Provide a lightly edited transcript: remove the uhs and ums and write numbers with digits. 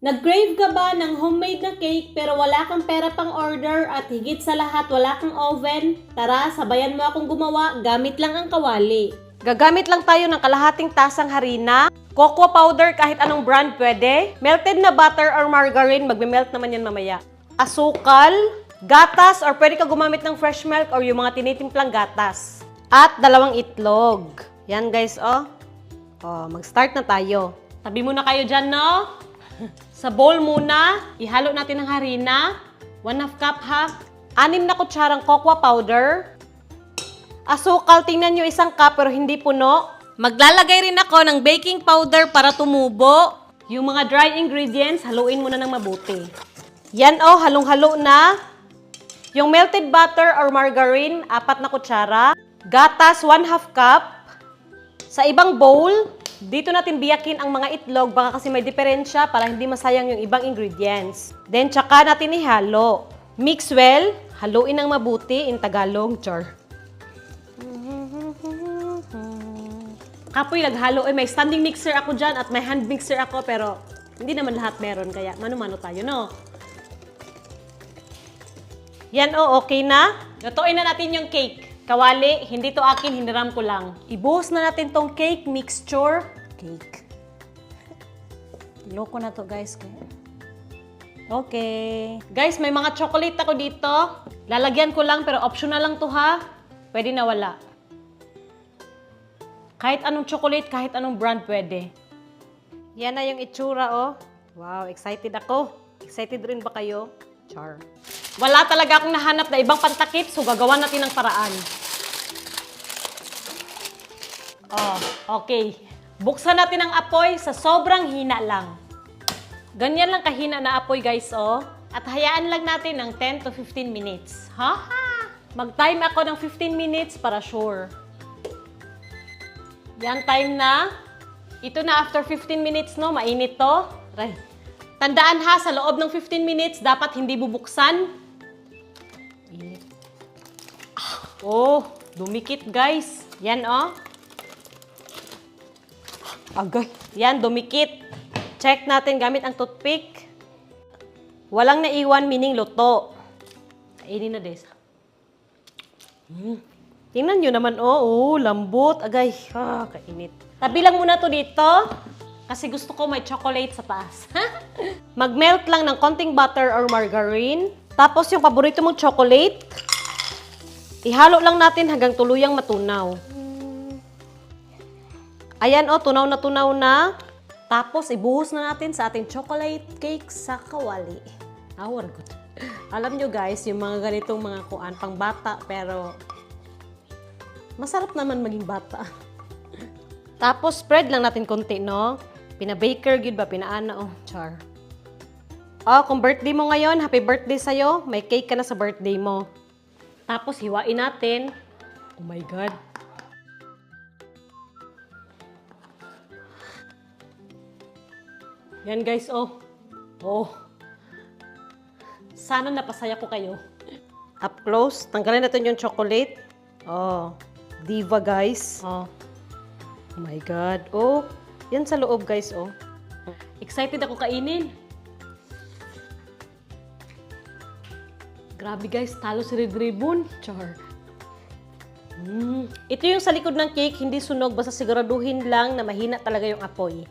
Nag-crave ka ba ng homemade na cake pero wala kang pera pang order at higit sa lahat wala kang oven? Tara, sabayan mo akong gumawa gamit lang ang kawali. Gagamit lang tayo ng kalahating tasang harina, cocoa powder kahit anong brand pwede, melted na butter or margarine, magme-melt naman yan mamaya, asukal, gatas or pwede ka gumamit ng fresh milk or yung mga tinitimplang gatas, at 2 itlog. Yan guys, oh. Oh, mag-start na tayo. Tabi muna kayo dyan, no? Sa bowl muna, ihalo natin ang harina. 1/2 cup ha. 6 na kutsarang cocoa powder. Asukal, tingnan nyo 1 cup pero hindi puno. Maglalagay rin ako ng baking powder para tumubo. Yung mga dry ingredients, haluin muna ng mabuti. Yan oh, halong-halo na. Yung melted butter or margarine, 4 na kutsara. Gatas, 1/2 cup. Sa ibang bowl, dito natin biyakin ang mga itlog, baka kasi may diferensya para hindi masayang yung ibang ingredients. Then, tsaka natin ihalo. Mix well, haluin ng mabuti in Tagalog, char. Kapoy, naghalo. May standing mixer ako dyan at may hand mixer ako pero hindi naman lahat meron kaya mano-mano tayo, no? Yan oh, okay na. Lutuin na natin yung cake. Kawali, hindi to akin, hiniram ko lang. Ibuhos na natin tong cake mixture. Cake. Loko na to guys. Okay. Guys, may mga chocolate ako dito. Lalagyan ko lang pero optional lang to ha. Pwede na wala. Kahit anong chocolate, kahit anong brand pwede. Yan na yung itsura oh. Wow, excited ako. Excited rin ba kayo? Char. Wala talaga akong nahanap na ibang pantakip, so gagawa natin ng paraan. Oh, okay. Buksan natin ang apoy sa sobrang hina lang. Ganyan lang kahina na apoy, guys, oh. At hayaan lang natin ng 10 to 15 minutes. Ha? Mag-time ako ng 15 minutes para sure. Yan, time na. Ito na after 15 minutes, no? Mainit to. Right. Tandaan ha, sa loob ng 15 minutes, dapat hindi bubuksan. Init. Oh, dumikit guys. Yan oh. Agay. Yan, dumikit. Check natin gamit ang toothpick. Walang naiwan, meaning luto. Kainin na des. Tingnan nyo naman, oh, lambot. Agay, kainit. Tabi lang muna to dito. Kasi gusto ko may chocolate sa taas. Mag-melt lang ng konting butter or margarine. Tapos yung paborito mong chocolate, ihalo lang natin hanggang tuluyang matunaw. Ayan oh, tunaw na. Tapos ibuhos na natin sa ating chocolate cake sa kawali. Awar good. Alam nyo guys, yung mga ganitong mga kuan, pang bata, pero masarap naman maging bata. Tapos spread lang natin konti, no? Pina-baker, good ba? Pinaana, oh, char. Oh, kung birthday mo ngayon, happy birthday sa'yo. May cake ka na sa birthday mo. Tapos hiwain natin. Oh my God. Yan guys, oh. Oh. Sana napasaya ko kayo. Up close, tanggalin natin yung chocolate. Oh, diva guys. Oh. Oh my God. Oh, yan sa loob guys, oh. Excited ako kainin. Grabe guys, talo si Red Ribbon. Char. Ito yung sa likod ng cake, hindi sunog. Basta siguraduhin lang na mahina talaga yung apoy.